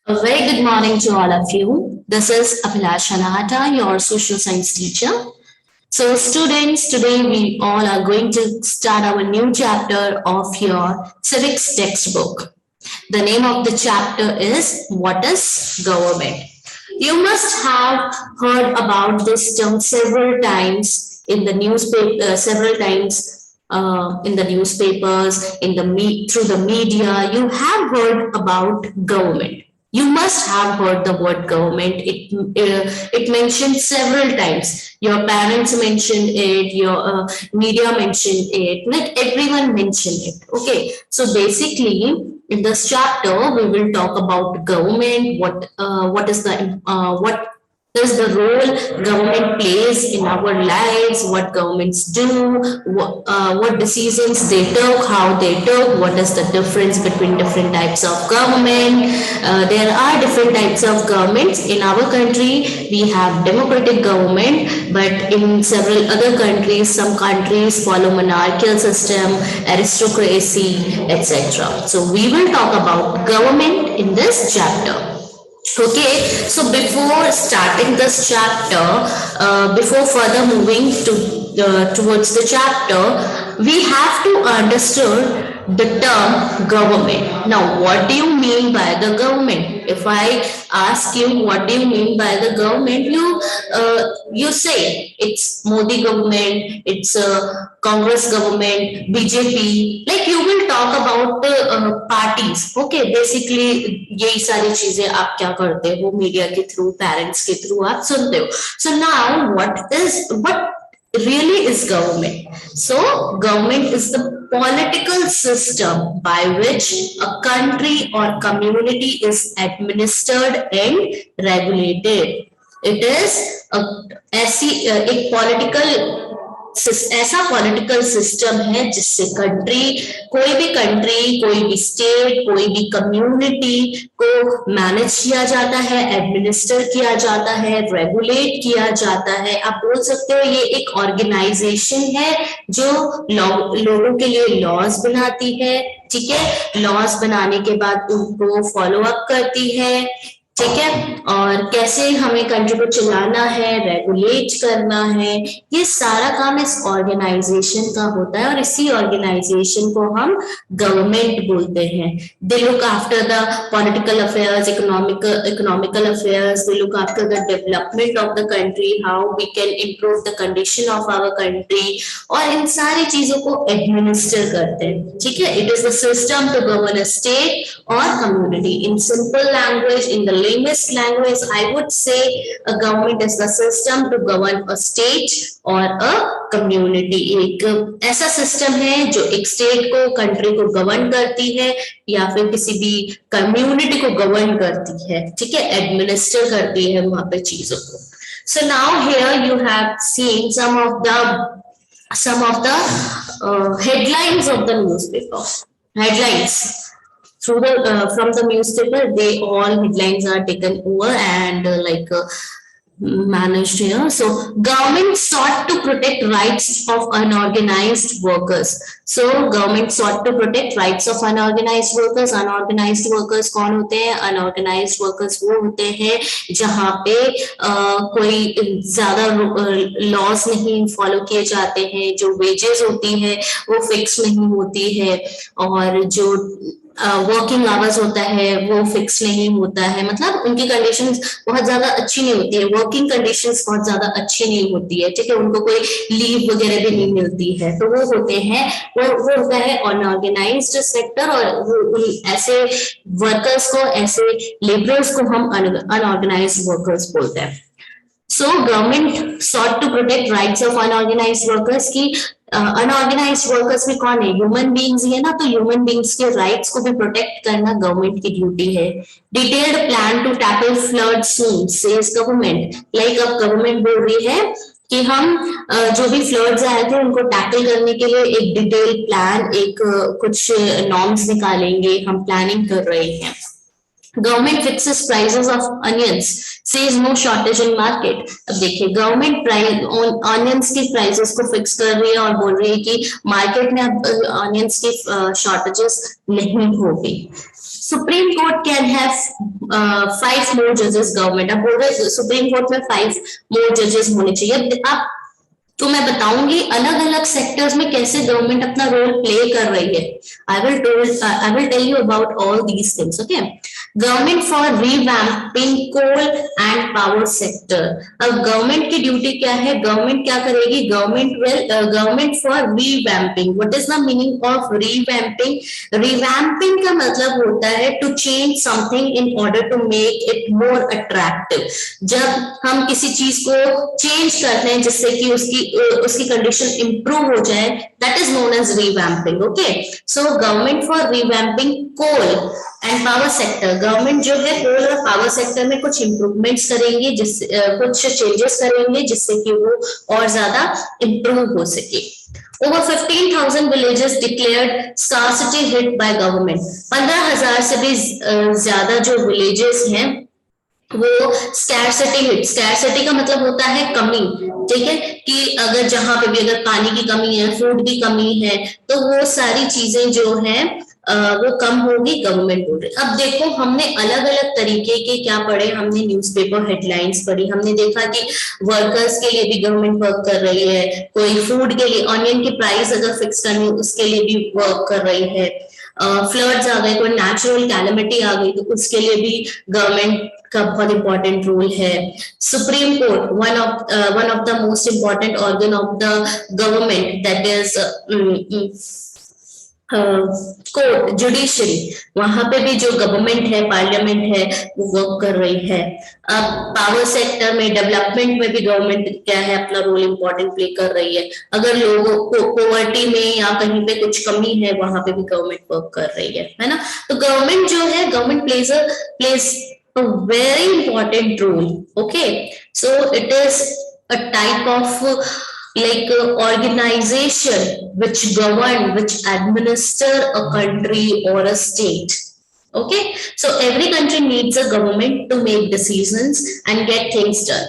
A very good morning to all of you. This is Abhilasha Nahata, your social science teacher. So, students, today we all are going to start our new chapter of your civics textbook. The name of the chapter is What is Government? You must have heard about this term several times in the newspaper, several times in the newspapers, through the media. You have heard about government. You must have heard the word government. It mentioned several times. Your parents mentioned it. Your media mentioned it. Like everyone mentioned it. Okay. So basically, in this chapter, we will talk about government. What is the role government plays in our lives, what governments do, what decisions they took, how they took, what is the difference between different types of government. There are different types of governments. In our country, we have democratic government, but in several other countries, some countries follow monarchical system, aristocracy, etc. So we will talk about government in this chapter. Okay, so before starting this chapter, before further moving towards the chapter, we have to understand the term government. Now, what do you mean by the government? If I ask you what do you mean by the government, you say it's Modi government, it's Congress government, BJP. Like you will talk about parties. Okay, basically यही सारी चीजें आप क्या करते हो media के through parents के through आप सुनते हो. So now what really is government? So government is the political system by which a country or community is administered and regulated. It is एक political ऐसा पॉलिटिकल सिस्टम है जिससे कोई भी स्टेट, कोई भी कम्युनिटी को मैनेज किया जाता है, एडमिनिस्टर किया जाता है, रेगुलेट किया जाता है. आप बोल सकते हो ये एक ऑर्गेनाइजेशन है जो लोगों के लिए लॉज बनाती है. ठीक है, लॉज बनाने के बाद उनको फॉलो अप करती है. ठीक है, और कैसे हमें कंट्री को चलाना है, रेगुलेट करना है, ये सारा काम इस ऑर्गेनाइजेशन का होता है और इसी ऑर्गेनाइजेशन को हम गवर्नमेंट बोलते हैं. They look after the political affairs, economical affairs, they look after the development of the country, how we can improve the condition of our country, और इन सारी चीजों को एडमिनिस्टर करते हैं. ठीक है, it is the system to govern a state or community. In simple language, in the lamest language, I would say a government is the system to govern a state or a community. एक ऐसा system है जो एक state को, country को govern करती है या फिर किसी भी कम्युनिटी को गवर्न करती है. ठीक है, एडमिनिस्टर करती है वहां पे चीजों को. So now here you have seen some of the headlines of the newspaper. Headlines. From the newspaper, all headlines are taken over and managed here. So government sought to protect rights of unorganized workers. So government sought to protect rights of unorganized workers. Unorganized workers कौन होते हैं? Unorganized workers वो होते हैं जहाँ पे कोई ज्यादा लॉस नहीं फॉलो किए जाते हैं, जो वेजेस होती है वो फिक्स नहीं होती है, और जो वर्किंग आवर्स होता है वो फिक्स नहीं होता है. मतलब उनकी कंडीशंस बहुत ज्यादा अच्छी नहीं होती है, वर्किंग कंडीशंस बहुत ज्यादा अच्छी नहीं होती है. ठीक है, उनको कोई लीव वगैरह भी नहीं मिलती है. तो वो होते हैं, वो होता है अनऑर्गेनाइज्ड सेक्टर, और ऐसे वर्कर्स को, ऐसे लेबरर्स को हम अनऑर्गेनाइज्ड वर्कर्स बोलते हैं. So government sought to protect rights of unorganized workers. की अनऑर्गेनाइज्ड वर्कर्स में कौन है? ह्यूमन बींग्स ही है ना. तो ह्यूमन बींग्स के राइट्स को भी प्रोटेक्ट करना गवर्नमेंट की ड्यूटी है. Detailed plan to tackle flood soon says government. Like अब गवर्नमेंट बोल रही है कि हम जो भी फ्लड्स आए थे उनको टैकल करने के लिए एक डिटेल प्लान, एक कुछ नॉर्म्स निकालेंगे, हम प्लानिंग कर रहे हैं. Government fixes prices of onions, says no shortage in market. अब देखिए, गवर्नमेंट ऑनियंस की प्राइसेस को फिक्स कर रही है और बोल रही है कि मार्केट में अब ऑनियंस की शॉर्टेजेस नहीं होगी. सुप्रीम कोर्ट कैन हैव 5 मोर जजेस गवर्नमेंट। अब बोल रहे सुप्रीम कोर्ट में 5 मोर जजेस होने चाहिए। आप तो मैं बताऊंगी अलग अलग सेक्टर्स में कैसे गवर्नमेंट अपना रोल प्ले कर रही है। I will tell you about all these things. Okay, government for revamping coal and power sector. अब गवर्नमेंट की ड्यूटी क्या है, गवर्नमेंट क्या करेगी, government for revamping. What is the meaning of revamping? Revamping का मतलब होता है to change something in order to make it more attractive. जब हम किसी चीज को चेंज करते हैं जिससे कि उसकी कंडीशन इंप्रूव हो जाए, that is known as revamping. Okay, so government for revamping coal and power sector. Government जो है कोल और पावर सेक्टर में कुछ इंप्रूवमेंट्स करेंगे, जिससे कुछ चेंजेस करेंगे जिससे कि वो और ज्यादा इंप्रूव हो सके। Over 15,000 villages declared scarcity hit by government। 15,000 से भी ज्यादा जो विलेजेस हैं वो स्कैरसिटी का मतलब होता है कमी। ठीक है, कि अगर जहां पे भी अगर पानी की कमी है, फूड की कमी है, तो वो सारी चीजें जो है वो कम होगी, गवर्नमेंट बोल रही। अब देखो हमने अलग अलग तरीके के क्या पढ़े, हमने न्यूज़पेपर हेडलाइंस पढ़ी, हमने देखा कि वर्कर्स के लिए भी गवर्नमेंट वर्क कर रही है, कोई फूड के लिए ऑनियन की प्राइस अगर फिक्स करनी उसके लिए भी वर्क कर रही है, फ्लड्स आ गए, कोई नेचुरल कैलेमिटी आ गई तो उसके लिए भी गवर्नमेंट का बहुत इंपॉर्टेंट रोल है। Supreme court one of the most important organ of the government, that is court judiciary, वहां पे भी जो गवर्नमेंट है, पार्लियामेंट है, वो वर्क कर रही है। अब पावर सेक्टर में, डेवलपमेंट में भी गवर्नमेंट क्या है अपना रोल इंपॉर्टेंट प्ले कर रही है। अगर लोगों को पॉवर्टी में या कहीं पे कुछ कमी है, वहां पे भी गवर्नमेंट वर्क कर रही है ना। तो गवर्नमेंट जो है, government plays a very important role. Okay, so it is a type of like organization which govern, which administer a country or a state. Okay, so every country needs a government to make decisions and get things done.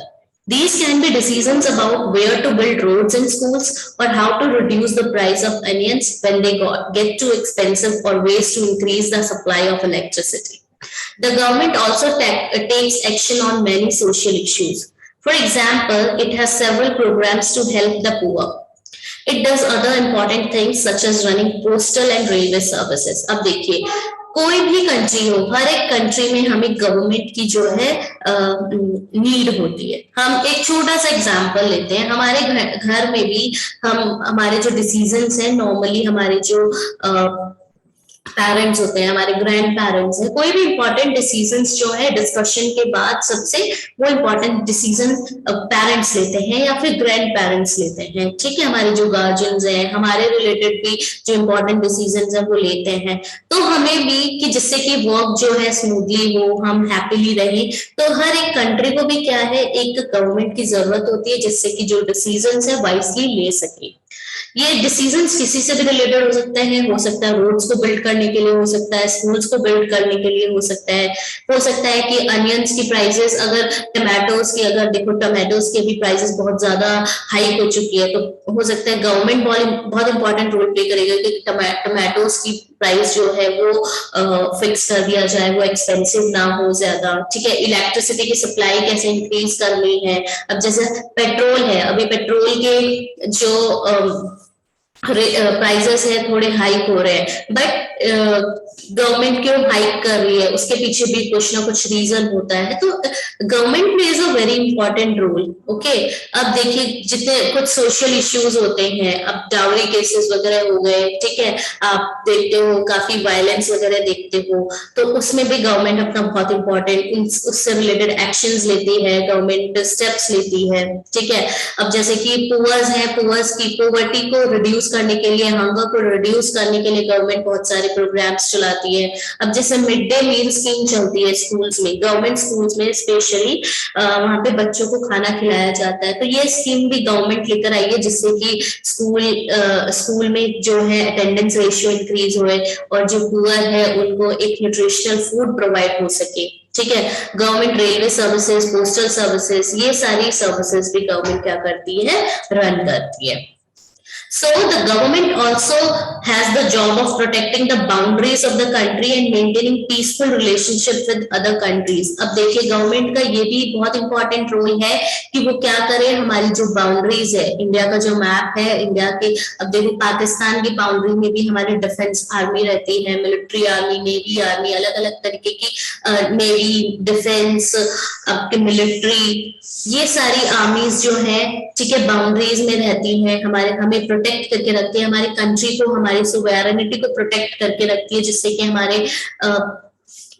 These can be decisions about where to build roads and schools, or how to reduce the price of onions when they get too expensive, or ways to increase the supply of electricity. The government also takes action on many social issues. For example, it has several programs to help the poor. It does other important things such as running postal and railway services. अब देखिए, कोई भी country हो, हर एक country में हमें government की जो है नीड होती है। हम एक छोटा सा एग्जांपल लेते हैं, हमारे घर में भी हमारे जो डिसीजंस हैं, नॉर्मली हमारे जो पेरेंट्स होते हैं, हमारे ग्रैंड पेरेंट्स हैं, कोई भी इंपॉर्टेंट डिसीजंस जो है डिस्कशन के बाद सबसे वो इंपॉर्टेंट डिसीजन पेरेंट्स लेते हैं या फिर ग्रैंड पेरेंट्स लेते हैं। ठीक है, हमारे जो गार्जियंस हैं, हमारे रिलेटेड भी जो इंपॉर्टेंट डिसीजंस हैं वो लेते हैं। तो हमें भी कि जिससे कि वर्क जो है स्मूथली हो, हम हैप्पीली रहें, तो हर एक कंट्री को भी क्या है, एक गवर्नमेंट की जरूरत होती है जिससे कि जो डिसीजंस है वाइजली ले सके। ये डिसीजंस किसी से भी रिलेटेड हो सकते हैं, हो सकता है रोड्स को बिल्ड करने के लिए, हो सकता है स्कूल्स को बिल्ड करने के लिए, हो सकता है कि अनियंस की प्राइसेस, अगर टमाटोज की, अगर देखो टमाटोज के भी प्राइसेस बहुत ज्यादा हाई हो चुकी है, तो हो सकता है गवर्नमेंट बहुत इंपॉर्टेंट रोल प्ले करेगा कि टमाटोज की प्राइस जो है वो फिक्स कर दिया जाए, वो एक्सपेंसिव ना हो ज्यादा। ठीक है, इलेक्ट्रिसिटी की सप्लाई कैसे इंक्रीज करनी है। अब जैसे पेट्रोल है, अभी पेट्रोल के जो प्राइसेस है थोड़े हाइक हो रहे हैं, बट गवर्नमेंट क्यों हाइक कर रही है, उसके पीछे भी कुछ ना कुछ रीजन होता है। तो government plays a very important role. Okay, अब देखिए जितने कुछ सोशल इश्यूज होते हैं, अब डाउरी केसेस वगैरह हो गए, ठीक है, आप देखते हो काफी वायलेंस वगैरह देखते हो, तो उसमें भी गवर्नमेंट अपना बहुत इंपॉर्टेंट उससे रिलेटेड एक्शंस लेती है, गवर्नमेंट स्टेप्स लेती है। ठीक है, अब जैसे कि पुअर्स है, पुअर्स की पॉवर्टी को रिड्यूस करने के लिए, हंगर को रिड्यूस करने के लिए गवर्नमेंट बहुत सारे प्रोग्राम्स चलाती है। अब जैसे मिड डे मील स्कीम चलती है स्कूल्स में, गवर्नमेंट स्कूल्स में स्पेशली, वहां पे बच्चों को खाना खिलाया जाता है, तो ये स्कीम भी गवर्नमेंट लेकर आई है जिससे कि स्कूल में जो है अटेंडेंस रेशियो इंक्रीज होए और जो पुअर है उनको एक न्यूट्रिशनल फूड प्रोवाइड हो सके। ठीक है, government railway services, postal services, ये सारी सर्विसेज भी गवर्नमेंट क्या करती है, रन करती है। So the government also has the job of protecting the boundaries of the country and maintaining peaceful relationship with other countries. अब देखिए गवर्नमेंट का ये भी बहुत इंपॉर्टेंट रोल है कि वो क्या करे, हमारी जो बाउंड्रीज है, इंडिया का जो मैप है इंडिया के, अब देखो पाकिस्तान की बाउंड्री में भी हमारे डिफेंस आर्मी रहती है, मिलिट्री आर्मी, नेवी आर्मी, अलग अलग तरीके की नेवी, डिफेंस, आपके मिलिट्री, ये सारी आर्मीज जो है, ठीक है, बाउंड्रीज में रहती है, हमारे हमें प्रोटेक्ट करके रखती है, हमारी कंट्री को, हमारी सुवेरेनिटी को प्रोटेक्ट करके रखती है, जिससे कि हमारे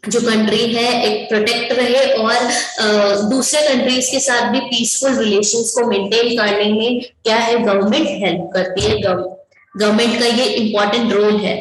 जो कंट्री है एक प्रोटेक्ट रहे और दूसरे कंट्रीज के साथ भी पीसफुल रिलेशंस को मेंटेन करने में क्या है, गवर्नमेंट हेल्प करती है। गवर्नमेंट का ये इंपॉर्टेंट रोल है।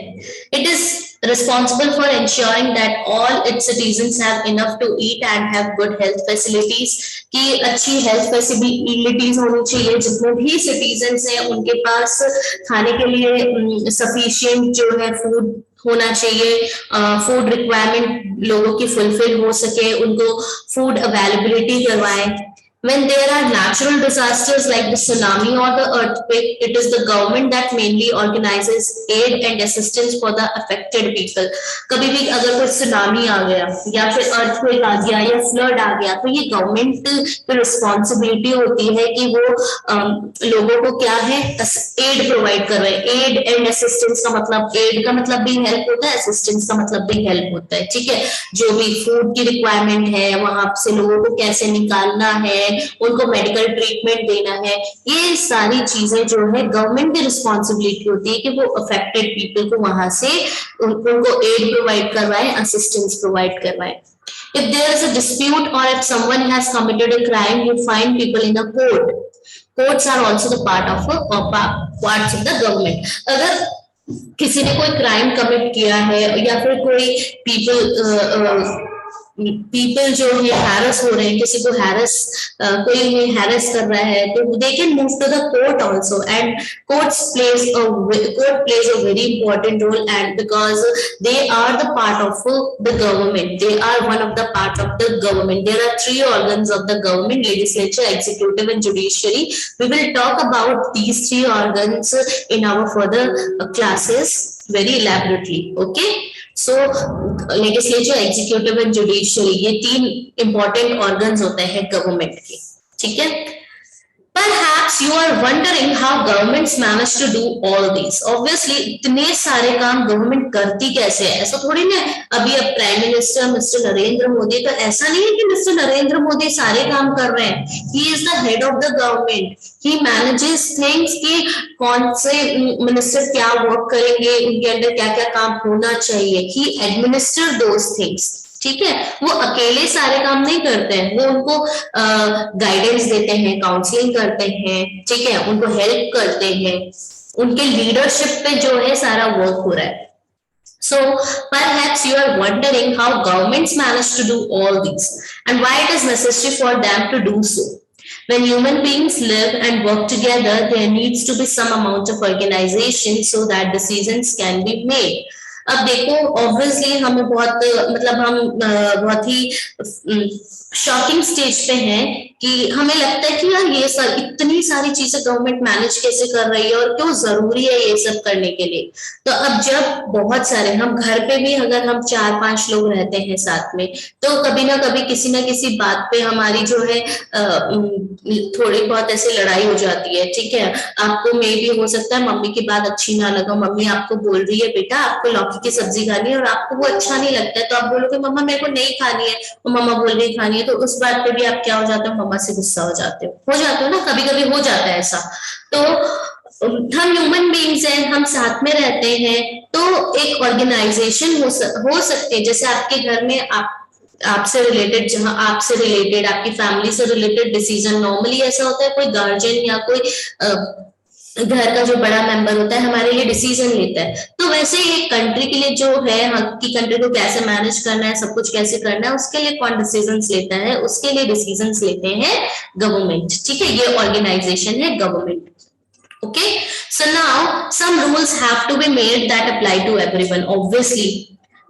It is responsible for ensuring that all its citizens have enough to eat and have good health facilities, कि अच्छी हेल्थ फैसिलिटीज होनी चाहिए, जितने भी सिटीजन्स हैं उनके पास खाने के लिए सफिशिएंट जो है फूड होना चाहिए, फूड रिक्वायरमेंट लोगों की फुलफिल हो सके, उनको फूड अवेलेबिलिटी करवाएं। When there are natural disasters like the tsunami or the earthquake, it is the government that mainly organizes aid and assistance for the affected people. कभी भी अगर कोई सुनामी आ गया या फिर earthquake आ गया या flood आ गया, तो ये गवर्नमेंट की रिस्पॉन्सिबिलिटी होती है कि वो लोगों को क्या है, एड प्रोवाइड कर रहे हैं। एड एंड असिस्टेंस का मतलब, एड का मतलब भी हेल्प होता है, असिस्टेंस का मतलब भी हेल्प होता है, ठीक है। जो भी फूड की रिक्वायरमेंट है, वहां से लोगों को कैसे निकालना है, उनको मेडिकल ट्रीटमेंट देना है, ये सारी चीजें जो है गवर्नमेंट की रिस्पॉन्सिबिलिटी होती है कि वो अफेक्टेड पीपल को वहां से उनको एड प्रोवाइड करवाएं, असिस्टेंस प्रोवाइड करवाएं। If there is a dispute or if someone has committed a crime, you find people in a court. Courts are also the parts of the government. अगर किसी ने कोई क्राइम कमिट किया है या फिर कोई पीपल जो है हैरस हो रहे हैं, किसी को कोई हैरस कर रहा है, तो they can move to the court also, and court plays a very important role, and because they are the part of the government, they are one of the part of the government. There are 3 organs of the government: legislature, executive and judiciary. We will talk about these 3 organs in our further classes very elaborately. Okay, so legislature, executive and judiciary, ये 3 important organs होते हैं government के, ठीक है। Perhaps you are wondering how governments manage to do all these. Obviously, इतने सारे काम government करती कैसे है, ऐसा थोड़ी ना। अभी अब prime minister mister Narendra Modi, तो ऐसा नहीं है कि मिस्टर नरेंद्र मोदी सारे काम कर रहे हैं। He is the head of the government. He manages things कि कौन से मिनिस्टर क्या वर्क करेंगे, उनके अंदर क्या क्या काम होना चाहिए। He administer those things. ठीक है, वो अकेले सारे काम नहीं करते हैं, वो उनको गाइडेंस देते हैं, काउंसलिंग करते हैं, ठीक है, उनको हेल्प करते हैं, उनके लीडरशिप पे जो है सारा वर्क हो रहा है। So perhaps you are wondering how governments manage to do all these and why it is necessary for them to do so. When human beings live and work together, there needs to be some amount of organization so that decisions can be made. अब देखो obviously हमें बहुत मतलब हम बहुत ही shocking stage पे हैं कि हमें लगता है कि यार ये सब इतनी सारी चीजें गवर्नमेंट मैनेज कैसे कर रही है और क्यों जरूरी है ये सब करने के लिए। तो अब जब बहुत सारे हम घर पे भी अगर हम 4-5 लोग रहते हैं साथ में, तो कभी ना कभी किसी ना किसी बात पे हमारी जो है थोड़ी बहुत ऐसे लड़ाई हो जाती है, ठीक है। आपको मे भी हो सकता है मम्मी की बात अच्छी ना लगा, मम्मी आपको बोल रही है बेटा आपको लौकी की सब्जी खानी है और आपको वो अच्छा नहीं लगता है, तो आप बोलोगे मम्मा मेरे को नहीं खानी है, तो मम्मा बोल रही खानी है, तो उस बात पे भी आप क्या हो जाते हो, मम्मा से गुस्सा हो जाते हो ना, कभी कभी हो जाता है ऐसा। तो हम ह्यूमन बीइंग्स हैं, हम साथ में रहते हैं, तो एक ऑर्गेनाइजेशन हो सकते हैं। जैसे आपके घर में आपसे रिलेटेड, जहां आपसे रिलेटेड आपकी फैमिली से रिलेटेड डिसीजन नॉर्मली ऐसा होता है, कोई गार्जियन या कोई घर का जो बड़ा मेंबर होता है हमारे लिए डिसीजन लेता है। तो वैसे ही एक कंट्री के लिए जो है, की कंट्री को कैसे मैनेज करना है, सब कुछ कैसे करना है, उसके लिए कौन डिसीजंस लेता है, उसके लिए डिसीजंस लेते हैं गवर्नमेंट, ठीक है। ये ऑर्गेनाइजेशन है government. Okay, so now some rules have to be made that apply to everyone. Obviously,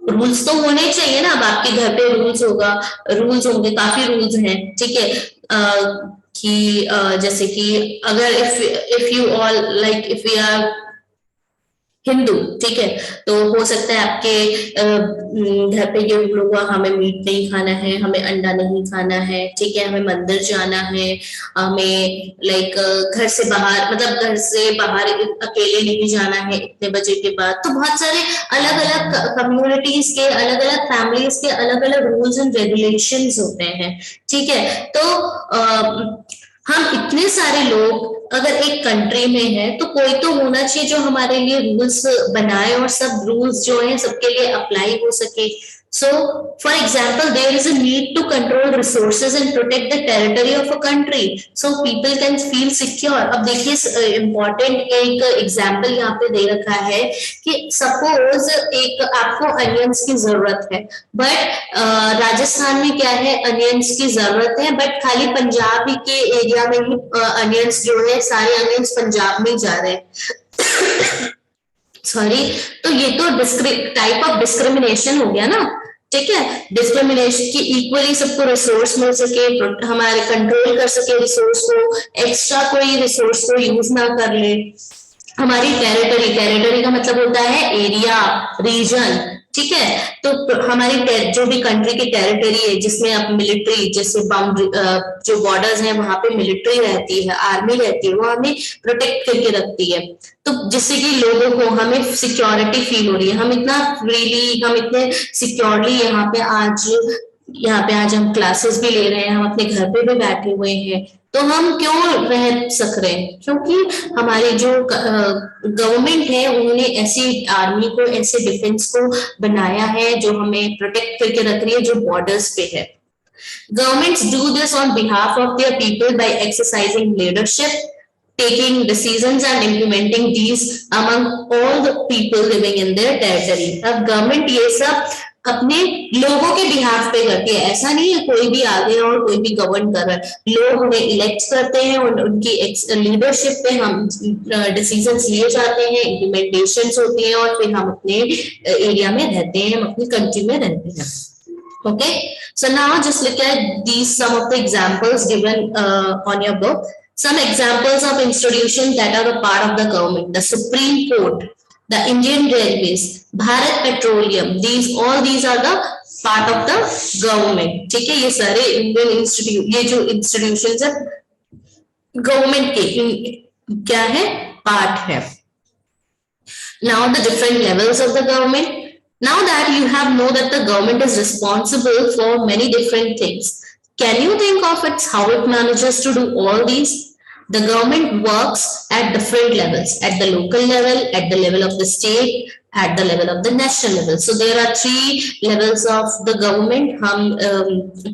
rules तो होने चाहिए ना। अब आपके घर पे रूल्स होंगे, काफी रूल्स हैं, ठीक है। कि जैसे कि अगर if you all like if we are Hindu, ठीक है, तो हो सकता है आपके घर पे ये रूल होगा, हमें मीट नहीं खाना है, हमें अंडा नहीं खाना है, ठीक है, हमें मंदिर जाना है, हमें लाइक घर से बाहर, मतलब घर से बाहर अकेले नहीं जाना है इतने बजे के बाद। तो बहुत सारे अलग अलग कम्युनिटीज के, अलग अलग फैमिलीज के अलग अलग रूल्स एंड रेगुलेशंस होते हैं, ठीक है। तो हम इतने सारे लोग अगर एक कंट्री में है तो कोई तो होना चाहिए जो हमारे लिए रूल्स बनाए और सब रूल्स जो है सबके लिए अप्लाई हो सके। So, for example, there is a need to control resources and protect the territory of a country, so people can feel secure. अब देखिए important एक एग्जाम्पल यहाँ पे दे रखा है कि सपोज एक आपको अनियंस की जरूरत है, बट राजस्थान में क्या है, अनियंस की जरूरत है, बट खाली पंजाब के एरिया में ही अनियंस जो है, सारे अनियंस पंजाब में ही जा रहे हैं। सॉरी, तो ये तो टाइप ऑफ डिस्क्रिमिनेशन हो गया ना, ठीक है। डिस्क्रिमिनेशन की इक्वली सबको रिसोर्स मिल सके, हमारे कंट्रोल कर सके रिसोर्स को, एक्स्ट्रा कोई रिसोर्स को यूज ना कर ले। हमारी टेरिटरी, टेरिटरी का मतलब होता है एरिया, रीजन, ठीक है। तो हमारी जो भी कंट्री की टेरिटरी है जिसमें अब मिलिट्री, जैसे बाउंड्री जो बॉर्डर्स हैं वहां पे मिलिट्री रहती है, आर्मी रहती है, वो हमें प्रोटेक्ट करके रखती है। तो जिससे कि लोगों को, हमें सिक्योरिटी फील हो रही है, हम इतना फ्रीली, हम इतने सिक्योरली यहाँ पे आज हम क्लासेस भी ले रहे हैं, हम अपने घर पे भी बैठे हुए हैं। तो हम क्यों रह सक रहे हैं? क्योंकि हमारी जो गवर्नमेंट है उन्होंने ऐसी आर्मी को, ऐसे डिफेंस को बनाया है जो हमें प्रोटेक्ट करके रख रही है, जो बॉर्डर्स पे है। Governments do this on behalf of their people by exercising leadership, taking decisions and implementing these among all the people living in their territory. अब गवर्नमेंट ये सब अपने लोगों के बिहाफ पे करती है, ऐसा नहीं है कोई भी आ गया और कोई भी गवर्न कर रहा है। लोग उन्हें इलेक्ट करते हैं और उनकी लीडरशिप पे हम डिसीजंस लिए जाते हैं, इम्प्लीमेंटेशंस होती हैं और फिर हम अपने एरिया में रहते हैं, हम अपनी कंट्री में रहते हैं। Okay, so now just look at these some of the examples given on your book. Some examples of institutions that are a part of the government: the Supreme Court, the Indian Railways, Bharat Petroleum. These are the part of the government. ठीक है, ये सारे Indian institute, ये जो institutions है government के क्या है, पार्ट है। Now the different levels of the government. Now that you have know that the government is responsible for many different things, can you think of how it manages to do all these? The government works at different levels: at the local level, at the level of the state, at the level of the national level. So there are 3 levels of the government. हम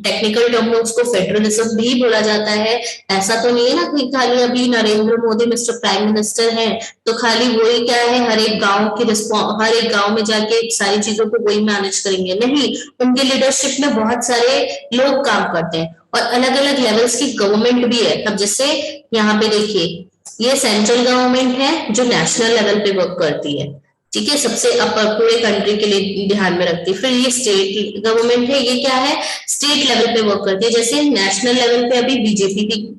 technical term में उसको federalism भी बोला जाता है। ऐसा तो नहीं है ना कि खाली अभी Narendra Modi mister prime minister हैं तो खाली वही क्या है, हर एक गांव में जाके सारी चीजों को वही मैनेज करेंगे, नहीं। उनकी लीडरशिप में बहुत सारे लोग काम करते हैं और अलग अलग लेवल्स की गवर्नमेंट भी है। अब जैसे यहाँ पे देखिए, ये सेंट्रल गवर्नमेंट है जो नेशनल लेवल पे वर्क करती है, ठीक है, सबसे अपर पूरे कंट्री के लिए ध्यान में रखती है। फिर ये स्टेट गवर्नमेंट है, ये क्या है, स्टेट लेवल पे वर्क करती है। जैसे नेशनल लेवल पे अभी बीजेपी की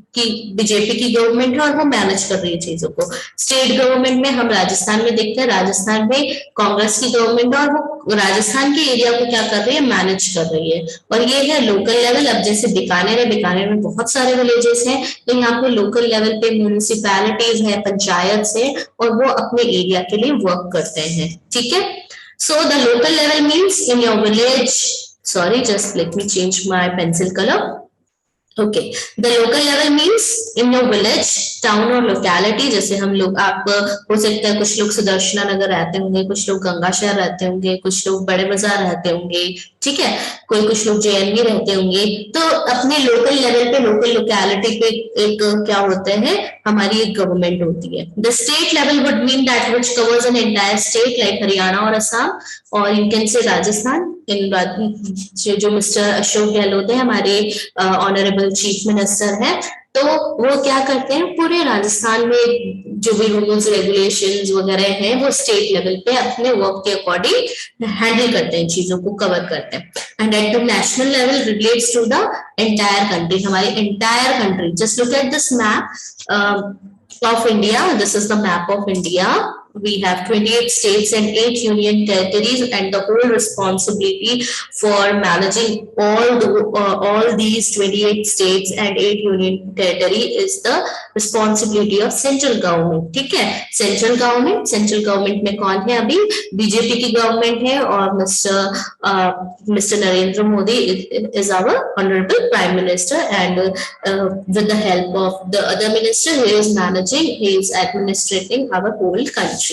गवर्नमेंट है और वो मैनेज कर रही है चीजों को। स्टेट गवर्नमेंट में हम राजस्थान में देखते हैं, राजस्थान में कांग्रेस की गवर्नमेंट है और वो राजस्थान के एरिया को क्या कर रही है, मैनेज कर रही है। और ये है लोकल लेवल। अब जैसे बीकानेर है, बीकानेर में बहुत सारे विलेजेस हैं, तो यहाँ पे लोकल लेवल पे म्यूनिसिपैलिटीज है, पंचायत है, और वो अपने एरिया के लिए वर्क करते हैं, ठीक है। So the local level means in your village, sorry just let me change my pencil colour. Okay, the local level means in your village, town और लोकेलिटी। जैसे हम लोग, आप हो सकता है कुछ लोग सुदर्शना नगर रहते होंगे, कुछ लोग गंगाशहर रहते होंगे, कुछ लोग बड़े बाजार रहते होंगे, ठीक है, कुछ लोग जेएनवी रहते होंगे। तो अपने लोकल लेवल पे, लोकल लोकेलिटी पे एक क्या होते हैं, हमारी एक गवर्नमेंट होती है। The state level would mean that which covers an entire state like Haryana और असम, और यू कैन से राजस्थान। जो मिस्टर अशोक गहलोत है, हमारे ऑनरेबल चीफ मिनिस्टर है, तो वो क्या करते हैं, पूरे राजस्थान में जो भी रूल्स रेगुलेशंस वगैरह हैं वो स्टेट लेवल पे अपने वर्क के अकॉर्डिंग हैंडल करते हैं, चीजों को कवर करते हैं। and at the national level relates to the entire country, हमारी entire country. Just look at this map of India. This is the map of India. We have 28 states and 8 union territories, and the whole responsibility for managing all these 28 states and 8 union territory is the responsibility of central government. ठीक है, central government में कौन है अभी? BJP की government है और Mr. Narendra Modi is our honorable prime minister, and with the help of the other minister, he is administrating our whole country.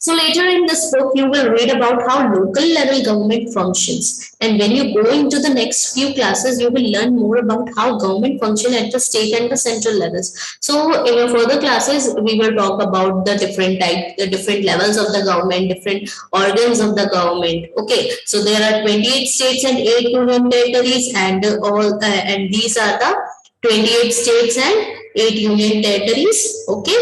So later in this book, you will read about how local level government functions. And when you go into the next few classes, you will learn more about how government function at the state and the central levels. So in your further classes, we will talk about the different levels of the government, different organs of the government. Okay, so there are 28 states and 8 union territories, and and these are the 28 states and 8 union territories. Okay.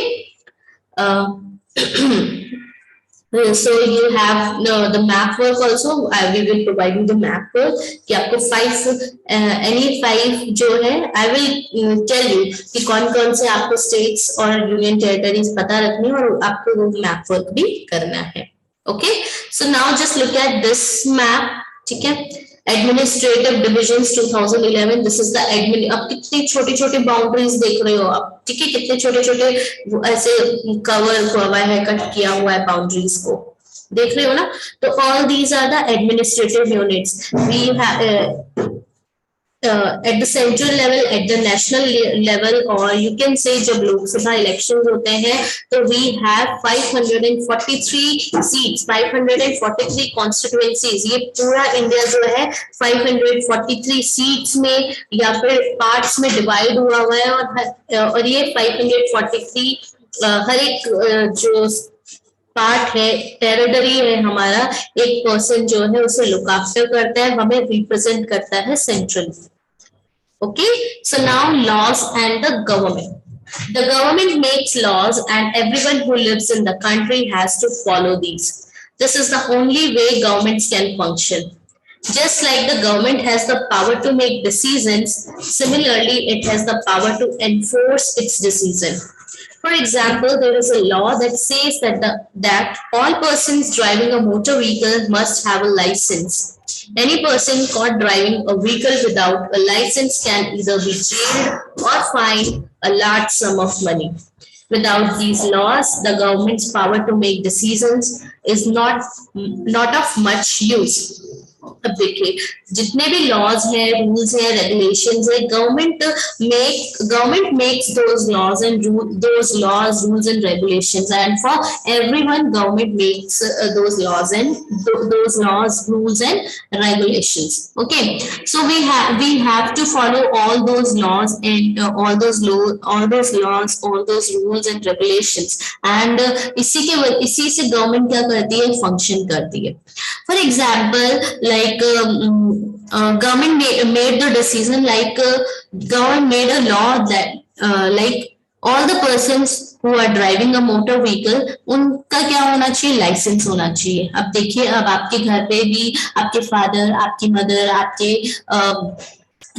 So you have the map work also. We will provide you the map work कि आपको any 5 जो है, I will tell you कि कौन से आपको states और union territories पता रखनी है और आपको वो map work भी करना है. Okay, so now just look at this map. ठीक है, administrative divisions 2011. This is the admin. अब कितनी छोटी छोटी बाउंड्रीज देख रहे हो आप, ठीक है, कितने छोटे छोटे ऐसे कवर हुआ है, कट किया हुआ है बाउंड्रीज को, देख रहे हो ना. तो all these are the administrative units. We have at the central level, at the national level, or you can say जब लोकसभा इलेक्शंस होते हैं तो we have 543 seats, 543 constituencies. ये पूरा इंडिया जो है 543 सीट्स में या फिर पार्ट्स में डिवाइड हुआ है, और ये 543 हर एक जो पार्ट है, टेरिटरी है हमारा, एक पर्सन जो है उसे लुक आफ्टर करता है, हमें रिप्रेजेंट करता है central. Okay, so now laws and the government. The government makes laws and everyone who lives in the country has to follow these. This is the only way governments can function. Just like the government has the power to make decisions, similarly it has the power to enforce its decision. For example, there is a law that says that all persons driving a motor vehicle must have a license. Any person caught driving a vehicle without a license can either be jailed or fined a large sum of money. Without these laws, the government's power to make decisions is not of much use. अब देखिए, जितने भी laws है, rules है, regulations है, government makes those laws and rules and regulations, and for everyone government makes those laws, rules and regulations. Okay, so we have to follow all those laws and all those laws, all those rules and regulations, and इसी से government क्या करती है, function करती है. For example, like government made the decision, like government made a law that like all the persons who are driving a motor vehicle, उनका क्या होना चाहिए, लाइसेंस होना चाहिए. अब देखिए, अब आपके घर पे भी आपके फादर, आपकी मदर, आपके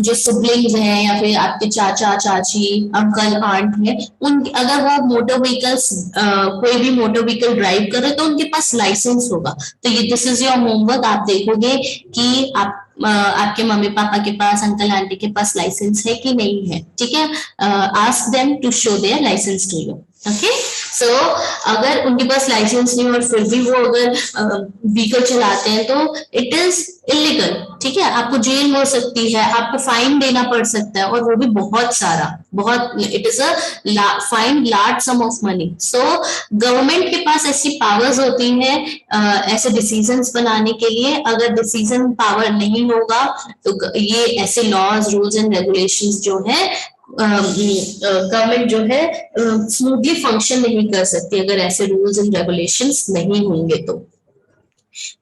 जो सिबलिंग्स हैं या फिर आपके चाचा चाची, अंकल आंट हैं, अगर वो मोटर व्हीकल्स कोई भी मोटर व्हीकल ड्राइव करे तो उनके पास लाइसेंस होगा. तो ये दिस इज योर होमवर्क. आप देखोगे कि आपके मम्मी पापा के पास, अंकल आंटी के पास लाइसेंस है कि नहीं है. ठीक है, ask them to show their licence to you. Okay, so अगर उनके पास लाइसेंस नहीं और फिर भी वो अगर व्हीकल चलाते हैं तो इट इज इलीगल. ठीक है, आपको जेल हो सकती है, आपको फाइन देना पड़ सकता है, और वो भी बहुत सारा, it is a fine large some of money. So government के पास ऐसी पावर्स होती हैं ऐसे डिसीजंस बनाने के लिए. अगर डिसीजन पावर नहीं होगा तो ये ऐसे लॉज, रूल्स एंड रेगुलेशंस जो है गवर्नमेंट जो है स्मूथली फंक्शन नहीं कर सकती अगर ऐसे रूल्स एंड रेगुलेशंस नहीं होंगे तो.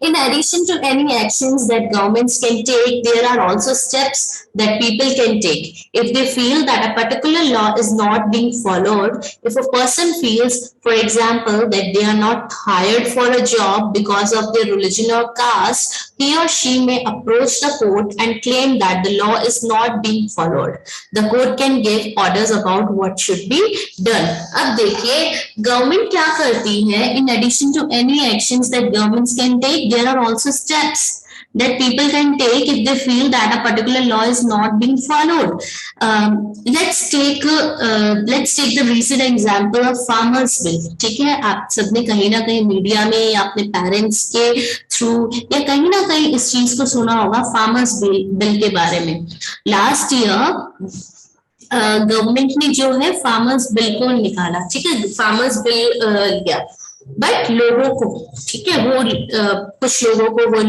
In addition to any actions that governments can take, there are also steps that people can take. If they feel that a particular law is not being followed, if a person feels, for example, that they are not hired for a job because of their religion or caste, he or she may approach the court and claim that the law is not being followed. The court can give orders about what should be done. अब देखिए government क्या करती है, in addition to any actions that governments can take, there are also steps that people can take if they feel that a particular law is not being followed. Let's take the recent example of farmers bill. ठीक है, आप सबने कहीं ना कहीं media में या अपने पेरेंट्स के थ्रू या कहीं ना कहीं इस चीज को सुना होगा, फार्मर्स बिल के बारे में. लास्ट ईयर गवर्नमेंट ने जो है फार्मर्स बिल को निकाला. ठीक है, फार्मर्स बिल लिया, बट लोगों को, ठीक है, वो कुछ लोगों को वो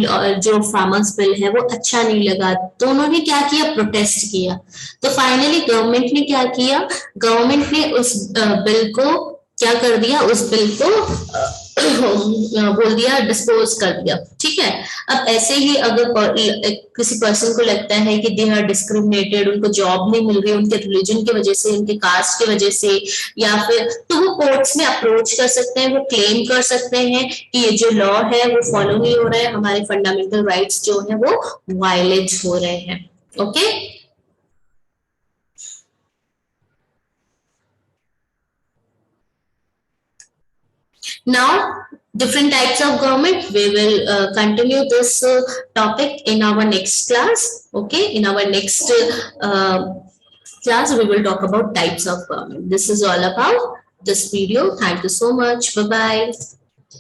जो फार्मर्स बिल है वो अच्छा नहीं लगा, तो उन्होंने क्या किया, प्रोटेस्ट किया. तो फाइनली गवर्नमेंट ने क्या किया, गवर्नमेंट ने उस बिल को क्या कर दिया, उस बिल को बोल दिया, डिस्पोज कर दिया. ठीक है, अब ऐसे ही अगर किसी पर्सन को लगता है कि दे आर डिस्क्रिमिनेटेड, उनको जॉब नहीं मिल रही उनके रिलीजन की वजह से, उनके कास्ट की वजह से, या फिर तो वो कोर्ट्स में अप्रोच कर सकते हैं, वो क्लेम कर सकते हैं कि ये जो लॉ है वो फॉलो नहीं हो रहा है, हमारे फंडामेंटल राइट्स जो है वो वायलेट हो रहे हैं. Okay, now different types of government, we will continue this topic in our next class. Okay, in our next class we will talk about types of government. This is all about this video. Thank you so much. Bye bye.